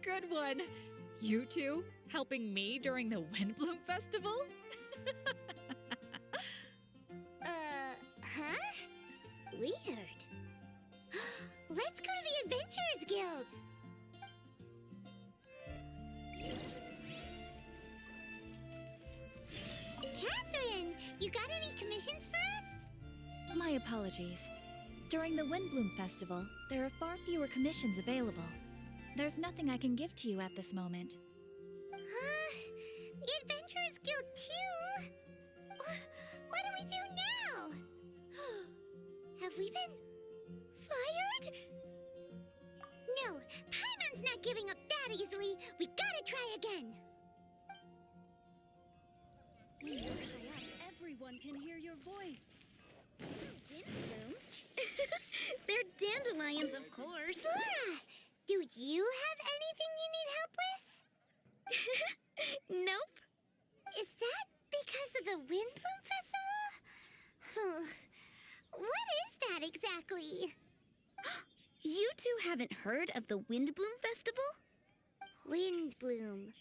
good one. You two helping me during the Windblume Festival? Huh? Weird. Let's go to the Adventurers Guild. Catherine, you got any commissions for us? My apologies. During the Windblume Festival, there are far fewer commissions available. There's nothing I can give to you at this moment. The Adventurers Guild too? What do we do now? Have we been fired? No, Paimon's not giving up that easily. We gotta try again. When you're high up, everyone can hear your voice. Windblooms? They're dandelions, of course. Flora, do you have anything you need help with? Nope. Is that because of the Windblume Festival? What is that exactly? You two haven't heard of the Windblume Festival? Windblume.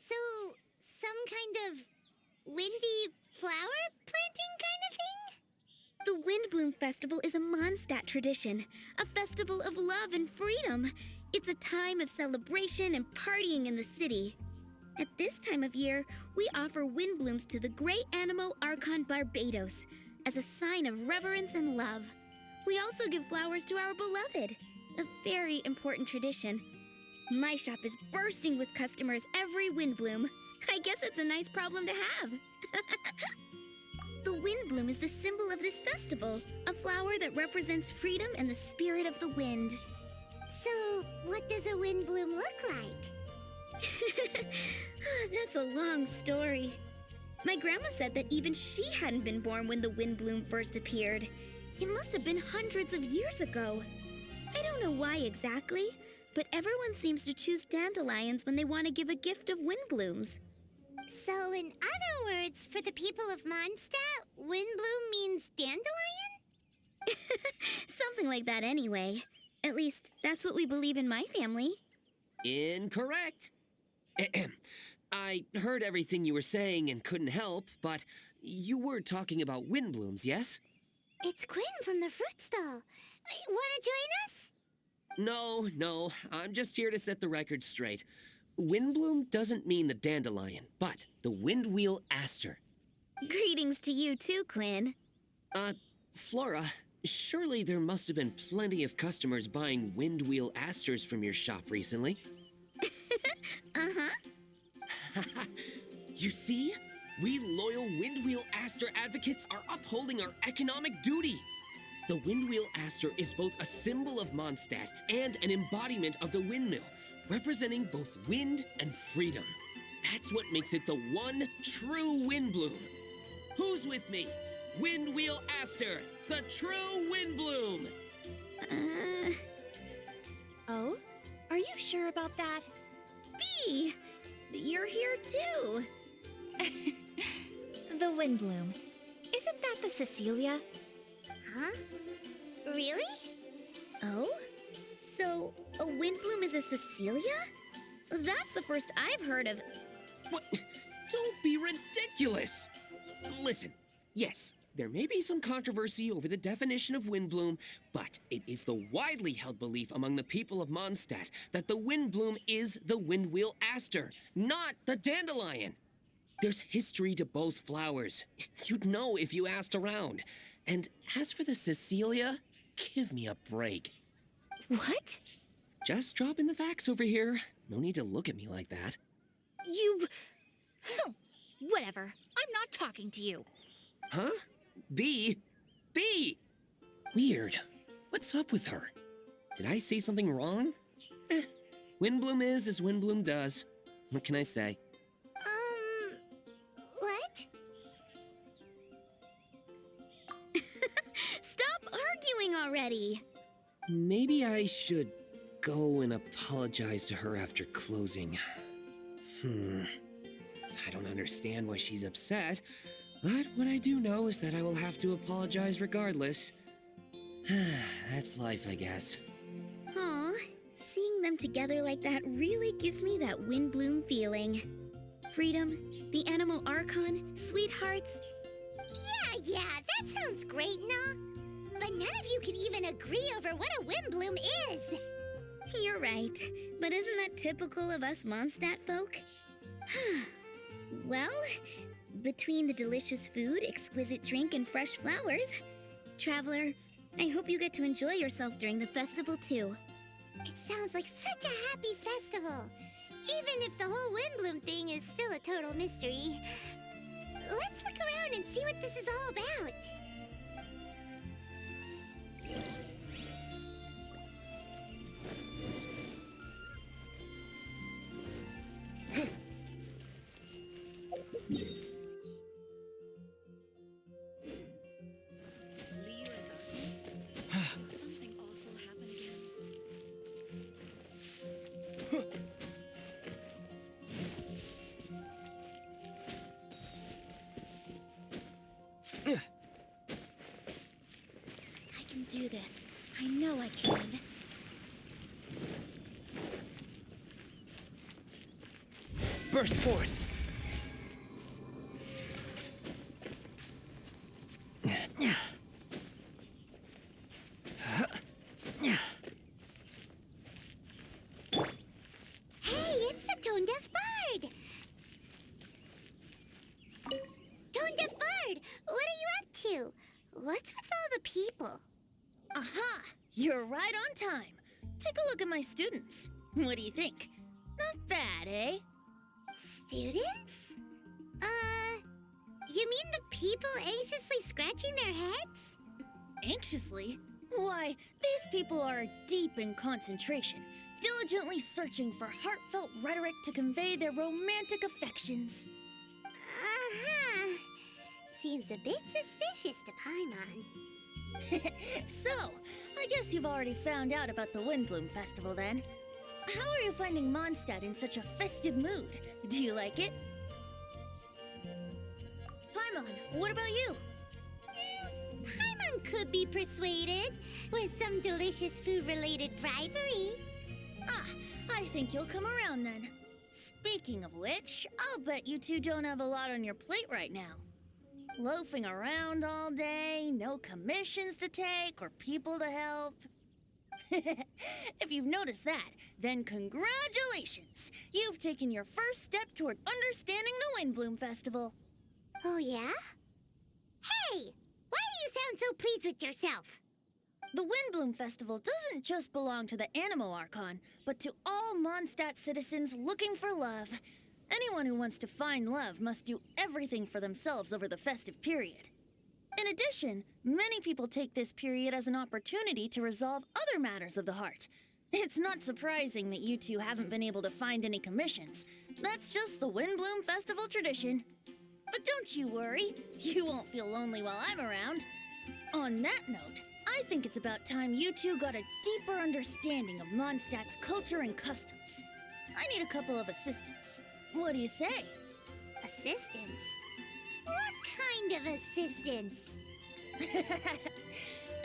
So, some kind of windy flower planting kind of thing? The Windblume Festival is a Mondstadt tradition, a festival of love and freedom. It's a time of celebration and partying in the city. At this time of year, we offer windblooms to the great Animo Archon Barbados as a sign of reverence and love. We also give flowers to our beloved, a very important tradition. My shop is bursting with customers every Windblume. I guess it's a nice problem to have. The Windblume is the symbol of this festival, a flower that represents freedom and the spirit of the wind. So, what does a windbloom look like? That's a long story. My grandma said that even she hadn't been born when the Windblume first appeared. It must have been hundreds of years ago. I don't know why exactly, but everyone seems to choose dandelions when they want to give a gift of windblooms. So, in other words, for the people of Mondstadt, windbloom means dandelion? Something like that anyway. At least, that's what we believe in my family. Incorrect. I heard everything you were saying and couldn't help, but you were talking about windblooms, yes? It's Quinn from the fruit stall. Wanna join us? No, I'm just here to set the record straight. Windbloom doesn't mean the dandelion, but the windwheel aster. Greetings to you too, Quinn. Flora, surely there must have been plenty of customers buying windwheel asters from your shop recently. Uh-huh. You see? We loyal windwheel aster advocates are upholding our economic duty. The windwheel aster is both a symbol of Mondstadt and an embodiment of the windmill, representing both wind and freedom. That's what makes it the one true windbloom. Who's with me? Windwheel aster, the true windbloom! Oh? Are you sure about that? Bee! You're here too. The Windblume. Isn't that the Cecilia? Huh? Really? Oh? So, a windbloom is a Cecilia? That's the first I've heard of. What? Don't be ridiculous! Listen, yes, there may be some controversy over the definition of windbloom, but it is the widely held belief among the people of Mondstadt that the windbloom is the windwheel aster, not the dandelion. There's history to both flowers. You'd know if you asked around. And as for the Cecilia, give me a break. What? Just dropping the facts over here. No need to look at me like that. You... Whatever. I'm not talking to you. Huh? B? Weird. What's up with her? Did I say something wrong? Windbloom is as Windbloom does. What can I say? What? Stop arguing already. Maybe I should go and apologize to her after closing. I don't understand why she's upset, but what I do know is that I will have to apologize regardless. That's life, I guess. Aw, seeing them together like that really gives me that Windblume feeling. Freedom, the Animal Archon, sweethearts. Yeah, that sounds great, nah. But none of you can even agree over what a Windblume is. You're right, but isn't that typical of us Mondstadt folk? Well, between the delicious food, exquisite drink, and fresh flowers, Traveler, I hope you get to enjoy yourself during the festival too. It sounds like such a happy festival, even if the whole Windblume thing is still a total mystery. Let's look around and see what this is all about. Something awful happened again. I can do this. I know I can. Burst forth! Hey, it's the Tone-Deaf Bard! Tone-Deaf Bard, what are you up to? What's with all the people? Aha! You're right on time. Take a look at my students. What do you think? Not bad, eh? Students? You mean the people anxiously scratching their heads? Anxiously? Why, these people are deep in concentration, diligently searching for heartfelt rhetoric to convey their romantic affections. Uh-huh. Seems a bit suspicious to Paimon. So, I guess you've already found out about the Windblume Festival then. How are you finding Mondstadt in such a festive mood? Do you like it? Paimon, what about you? Paimon could be persuaded with some delicious food-related bribery. Ah, I think you'll come around then. Speaking of which, I'll bet you two don't have a lot on your plate right now. Loafing around all day, no commissions to take or people to help. If you've noticed that, then congratulations! You've taken your first step toward understanding the Windblume Festival. Oh, yeah? Hey! Why do you sound so pleased with yourself? The Windblume Festival doesn't just belong to the Animo Archon, but to all Mondstadt citizens looking for love. Anyone who wants to find love must do everything for themselves over the festive period. In addition, many people take this period as an opportunity to resolve other matters of the heart. It's not surprising that you two haven't been able to find any commissions. That's just the Windblume Festival tradition. But don't you worry, you won't feel lonely while I'm around. On that note, I think it's about time you two got a deeper understanding of Mondstadt's culture and customs. I need a couple of assistants. What do you say? Assistance? What kind of assistance?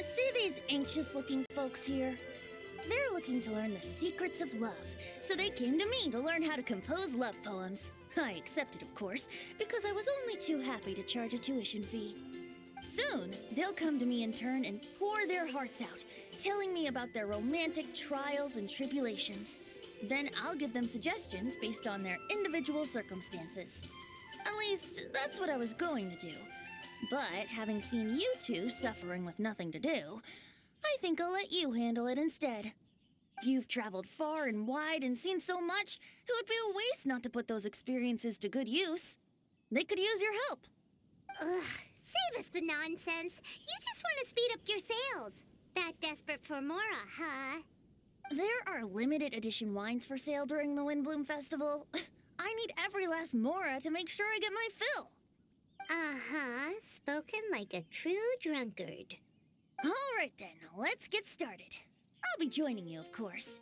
See these anxious-looking folks here? They're looking to learn the secrets of love, so they came to me to learn how to compose love poems. I accepted, of course, because I was only too happy to charge a tuition fee. Soon, they'll come to me in turn and pour their hearts out, telling me about their romantic trials and tribulations. Then I'll give them suggestions based on their individual circumstances. At least, that's what I was going to do. But having seen you two suffering with nothing to do, I think I'll let you handle it instead. You've traveled far and wide and seen so much, it would be a waste not to put those experiences to good use. They could use your help. Ugh, save us the nonsense. You just want to speed up your sales. That desperate for Mora, huh? There are limited edition wines for sale during the Windblume Festival. I need every last Mora to make sure I get my fill. Uh-huh, spoken like a true drunkard. All right then, let's get started. I'll be joining you, of course.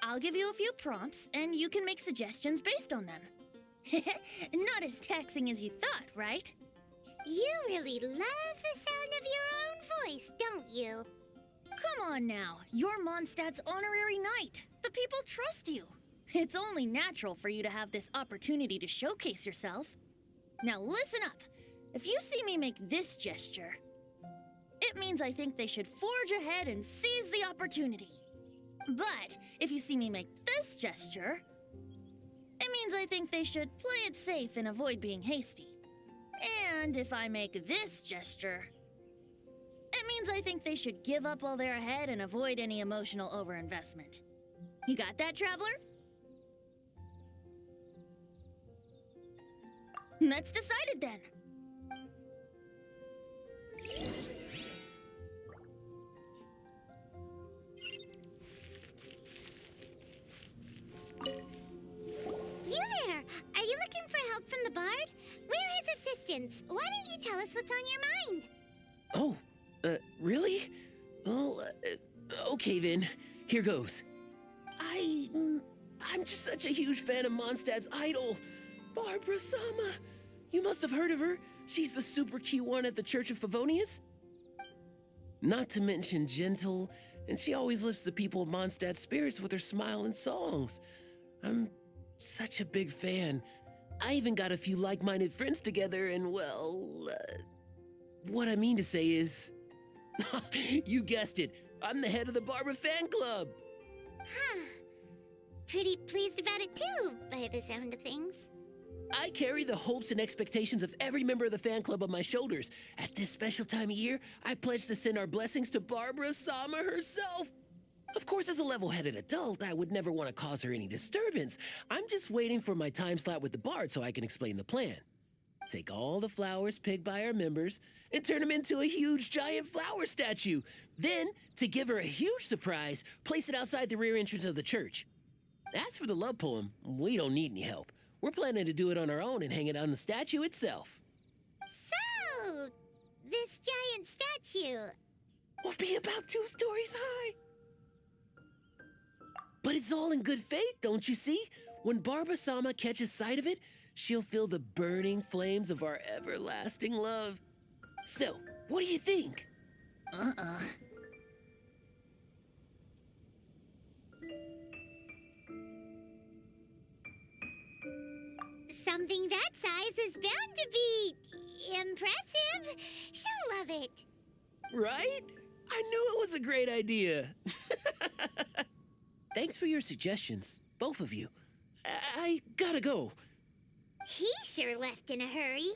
I'll give you a few prompts, and you can make suggestions based on them. Not as taxing as you thought, right? You really love the sound of your own voice, don't you? Come on now, you're Mondstadt's honorary knight. The people trust you. It's only natural for you to have this opportunity to showcase yourself. Now listen up. If you see me make this gesture, it means I think they should forge ahead and seize the opportunity. But if you see me make this gesture, it means I think they should play it safe and avoid being hasty. And if I make this gesture, it means I think they should give up while they're ahead and avoid any emotional overinvestment. You got that, Traveler? That's decided then. You there! Are you looking for help from the bard? We're his assistants. Why don't you tell us what's on your mind? Oh, really? Well, okay then. Here goes. I'm just such a huge fan of Mondstadt's idol, Barbara Sama. You must have heard of her. She's the super cute one at the Church of Favonius. Not to mention gentle, and she always lifts the people of Mondstadt's spirits with her smile and songs. I'm such a big fan. I even got a few like-minded friends together, and well, what I mean to say is, you guessed it, I'm the head of the Barbara fan club. Huh. Pretty pleased about it too, by the sound of things. I carry the hopes and expectations of every member of the fan club on my shoulders. At this special time of year, I pledge to send our blessings to Barbara Sama herself. Of course, as a level-headed adult, I would never want to cause her any disturbance. I'm just waiting for my time slot with the bard so I can explain the plan. Take all the flowers picked by our members and turn them into a huge giant flower statue. Then, to give her a huge surprise, place it outside the rear entrance of the church. As for the love poem, we don't need any help. We're planning to do it on our own and hang it on the statue itself. So, this giant statue. Will be about 2 stories high. But it's all in good faith, don't you see? When Barbara Sama catches sight of it, she'll feel the burning flames of our everlasting love. So, what do you think? Something that size is bound to be impressive. She'll love it. Right? I knew it was a great idea. Thanks for your suggestions, both of you. I gotta go. He sure left in a hurry.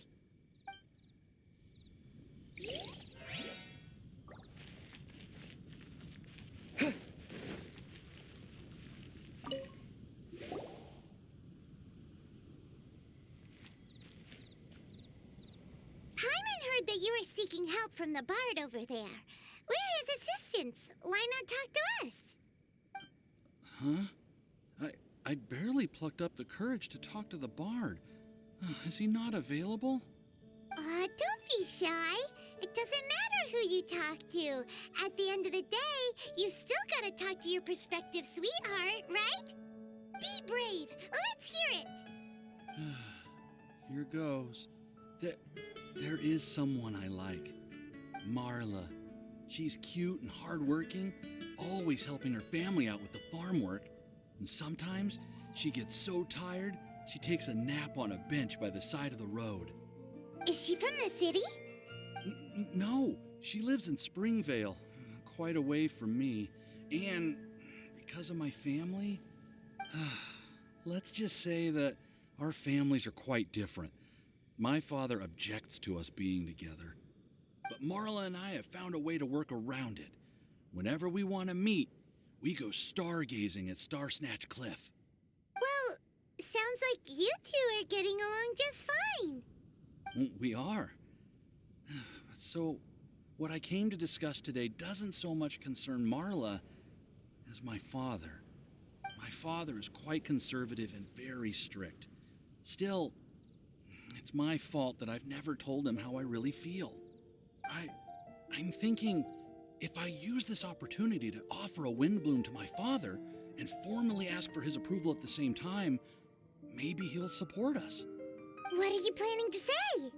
Paimon heard that you were seeking help from the bard over there. We're his assistants. Why not talk to us? Huh? I'd barely plucked up the courage to talk to the bard. Is he not available? Don't be shy. It doesn't matter who you talk to. At the end of the day, you still gotta talk to your prospective sweetheart, right? Be brave. Let's hear it. Here goes. There is someone I like. Marla. She's cute and hardworking, always helping her family out with the farm work. And sometimes she gets so tired, she takes a nap on a bench by the side of the road. Is she from the city? No, she lives in Springvale, quite away from me. And because of my family, let's just say that our families are quite different. My father objects to us being together. But Marla and I have found a way to work around it. Whenever we want to meet, we go stargazing at Star Snatch Cliff. Well, sounds like you two are getting along just fine. We are. So, what I came to discuss today doesn't so much concern Marla as my father. My father is quite conservative and very strict. Still, it's my fault that I've never told him how I really feel. I'm thinking, if I use this opportunity to offer a Windblume to my father and formally ask for his approval at the same time, maybe he'll support us. What are you planning to say?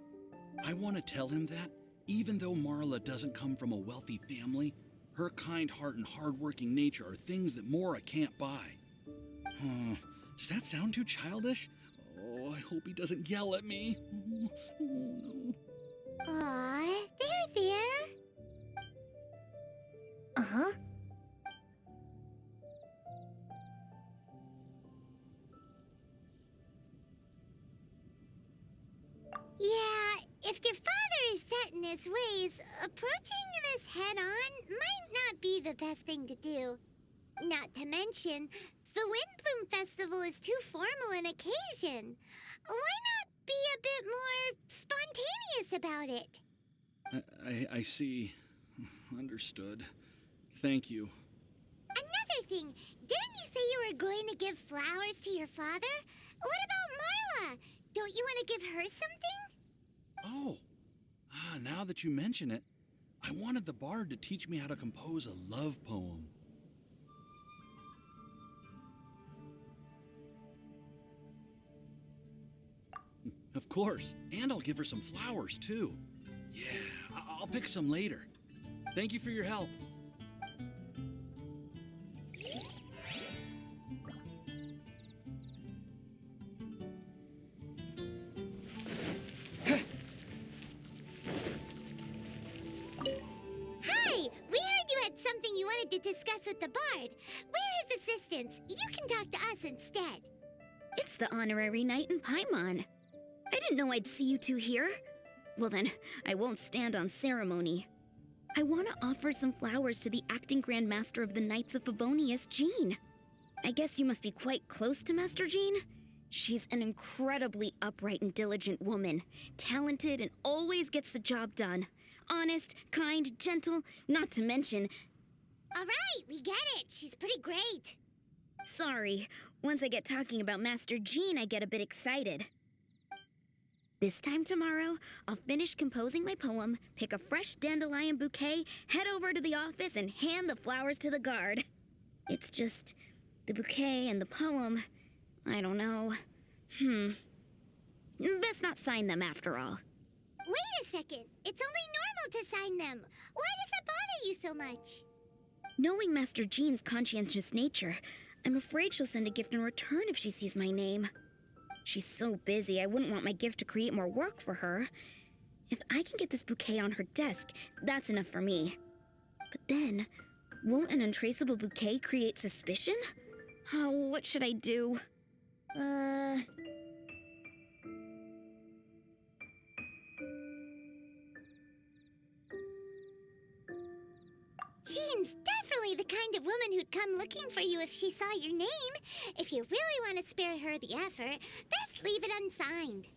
I want to tell him that, even though Marla doesn't come from a wealthy family, Her kind heart and hard-working nature are things that Mora can't buy. Does that sound too childish? Oh, I hope he doesn't yell at me. Oh, no. Aw, there. Uh-huh. Yeah, if your father is set in his ways, approaching this head-on might not be the best thing to do. Not to mention, the Windblume Festival is too formal an occasion. Why not be a bit more spontaneous about it? I see. Understood. Thank you. Another thing, didn't you say you were going to give flowers to your father? What about Marla? Don't you want to give her something? Oh, now that you mention it, I wanted the bard to teach me how to compose a love poem. Of course, and I'll give her some flowers, too. Yeah, I'll pick some later. Thank you for your help. Hi! We heard you had something you wanted to discuss with the bard. We're his assistants. You can talk to us instead. It's the honorary knight in Paimon. I didn't know I'd see you two here. Well then, I won't stand on ceremony. I want to offer some flowers to the acting Grand Master of the Knights of Favonius, Jean. I guess you must be quite close to Master Jean? She's an incredibly upright and diligent woman, talented and always gets the job done. Honest, kind, gentle, not to mention... All right, we get it. She's pretty great. Sorry, once I get talking about Master Jean, I get a bit excited. This time tomorrow, I'll finish composing my poem, pick a fresh dandelion bouquet, head over to the office, and hand the flowers to the guard. It's just the bouquet and the poem. I don't know. Best not sign them after all. Wait a second. It's only normal to sign them. Why does that bother you so much? Knowing Master Jean's conscientious nature, I'm afraid she'll send a gift in return if she sees my name. She's so busy, I wouldn't want my gift to create more work for her. If I can get this bouquet on her desk, that's enough for me. But then, won't an untraceable bouquet create suspicion? Oh, what should I do? Jean's definitely the kind of woman who'd come looking for you if she saw your name. If you really want to spare her the effort, best leave it unsigned.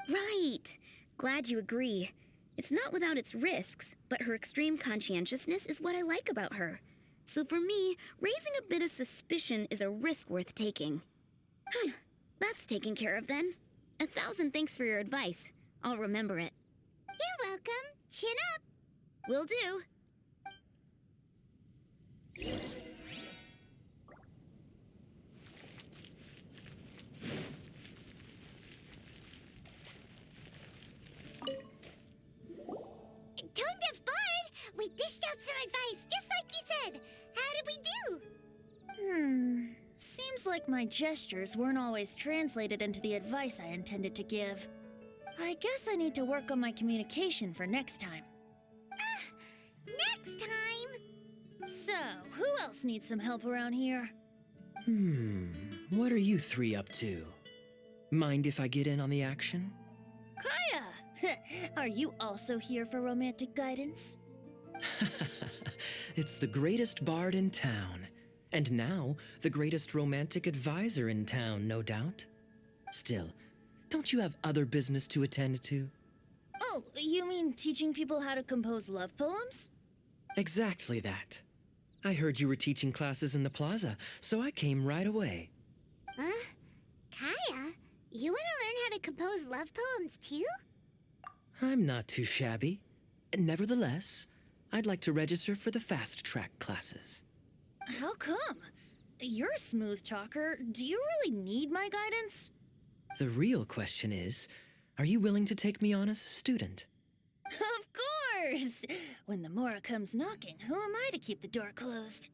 Right. Glad you agree. It's not without its risks, but her extreme conscientiousness is what I like about her. So for me, raising a bit of suspicion is a risk worth taking. That's taken care of then. 1,000 thanks for your advice. I'll remember it. You're welcome. Chin up. Will do. Tone-deaf bard! We dished out some advice, just like you said. How did we do? Seems like my gestures weren't always translated into the advice I intended to give. I guess I need to work on my communication for next time. Next time! So, who else needs some help around here? What are you three up to? Mind if I get in on the action? Kaya! Are you also here for romantic guidance? It's the greatest bard in town. And now, the greatest romantic advisor in town, no doubt. Still, don't you have other business to attend to? Oh, you mean teaching people how to compose love poems? Exactly that. I heard you were teaching classes in the plaza, so I came right away. Huh? Kaya, you want to learn how to compose love poems too? I'm not too shabby. Nevertheless, I'd like to register for the fast-track classes. How come? You're a smooth talker. Do you really need my guidance? The real question is, are you willing to take me on as a student? Of course! When the Mora comes knocking, who am I to keep the door closed?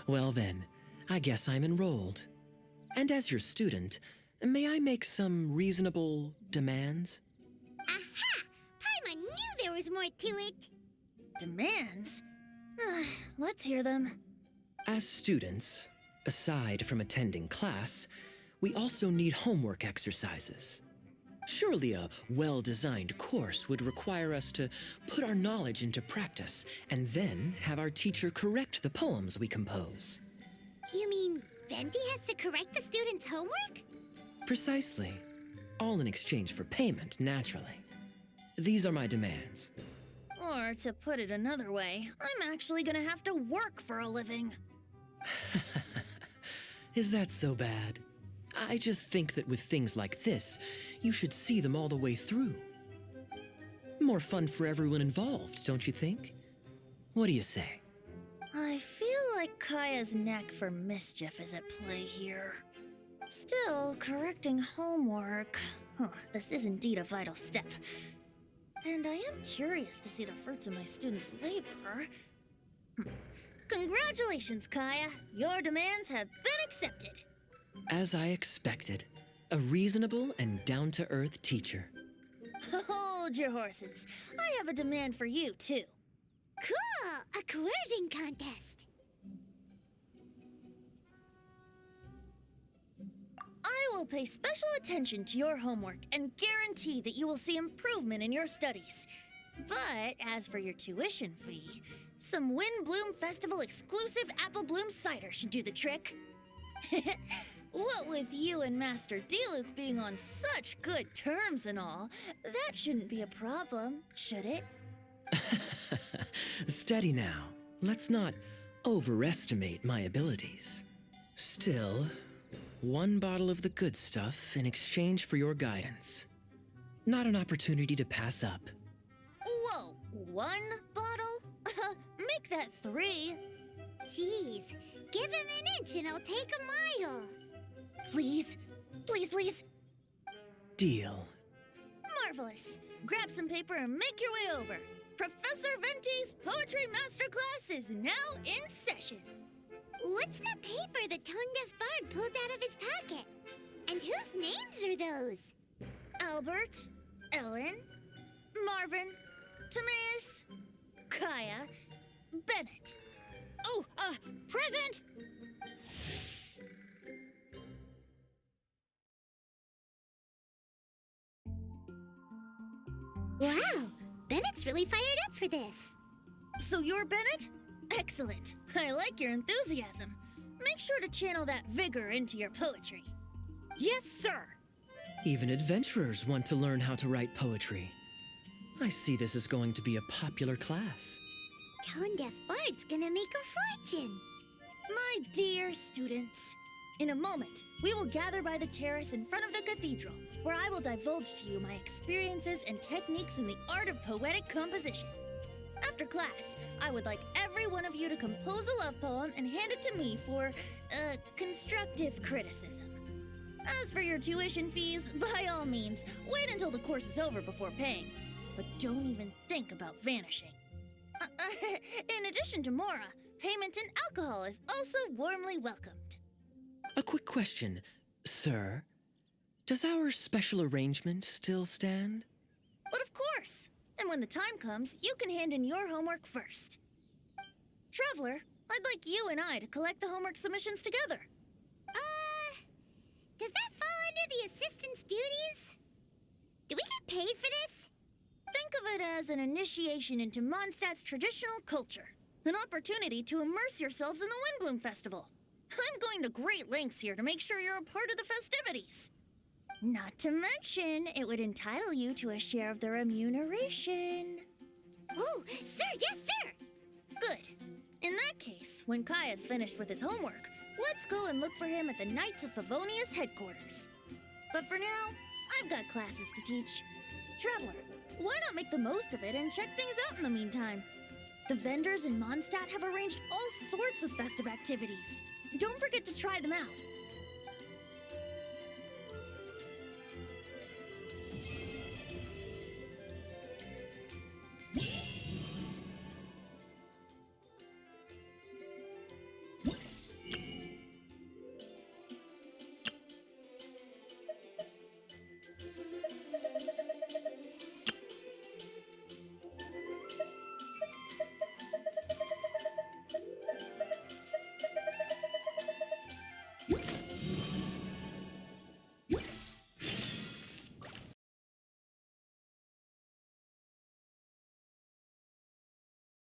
Well then, I guess I'm enrolled. And as your student, may I make some reasonable demands? Aha! Paimon knew there was more to it! Demands? Let's hear them. As students, aside from attending class, we also need homework exercises. Surely a well-designed course would require us to put our knowledge into practice and then have our teacher correct the poems we compose. You mean Venti has to correct the students' homework? Precisely. All in exchange for payment, naturally. These are my demands. Or to put it another way, I'm actually gonna have to work for a living. Is that so bad? I just think that with things like this, you should see them all the way through. More fun for everyone involved, don't you think? What do you say? I feel like Kaya's knack for mischief is at play here. Still, correcting homework. This is indeed a vital step. And I am curious to see the fruits of my students' labor. Congratulations, Kaya! Your demands have been accepted. As I expected, a reasonable and down-to-earth teacher. Hold your horses. I have a demand for you, too. Cool! A coercion contest! I will pay special attention to your homework and guarantee that you will see improvement in your studies. But as for your tuition fee, some Windblume Festival exclusive apple bloom cider should do the trick. What with you and Master Diluc being on such good terms and all, that shouldn't be a problem, should it? Steady now. Let's not overestimate my abilities. Still, one bottle of the good stuff in exchange for your guidance. Not an opportunity to pass up. Whoa, one bottle? Make that 3. Jeez, give him an inch and I'll take a mile. Please, please, please. Deal. Marvelous. Grab some paper and make your way over. Professor Venti's Poetry Masterclass is now in session. What's the paper the tone-deaf bard pulled out of his pocket? And whose names are those? Albert, Ellen, Marvin, Timaeus, Kaya, Bennett. Oh, present! Wow, Bennett's really fired up for this. So you're Bennett? Excellent. I like your enthusiasm. Make sure to channel that vigor into your poetry. Yes, sir. Even adventurers want to learn how to write poetry. I see this is going to be a popular class. Tone-deaf bard's gonna make a fortune. My dear students, in a moment, we will gather by the terrace in front of the cathedral, where I will divulge to you my experiences and techniques in the art of poetic composition. After class, I would like every one of you to compose a love poem and hand it to me for, constructive criticism. As for your tuition fees, by all means, wait until the course is over before paying. But don't even think about vanishing. In addition to Mora, payment in alcohol is also warmly welcomed. A quick question, sir. Does our special arrangement still stand? But of course! And when the time comes, you can hand in your homework first. Traveler, I'd like you and I to collect the homework submissions together. Does that fall under the assistant's duties? Do we get paid for this? Think of it as an initiation into Mondstadt's traditional culture. An opportunity to immerse yourselves in the Windblume Festival. I'm going to great lengths here to make sure you're a part of the festivities. Not to mention, it would entitle you to a share of the remuneration. Oh, sir, yes, sir! Good. In that case, when Kaya's finished with his homework, let's go and look for him at the Knights of Favonia's headquarters. But for now, I've got classes to teach. Traveler, why not make the most of it and check things out in the meantime? The vendors in Mondstadt have arranged all sorts of festive activities. Don't forget to try them out.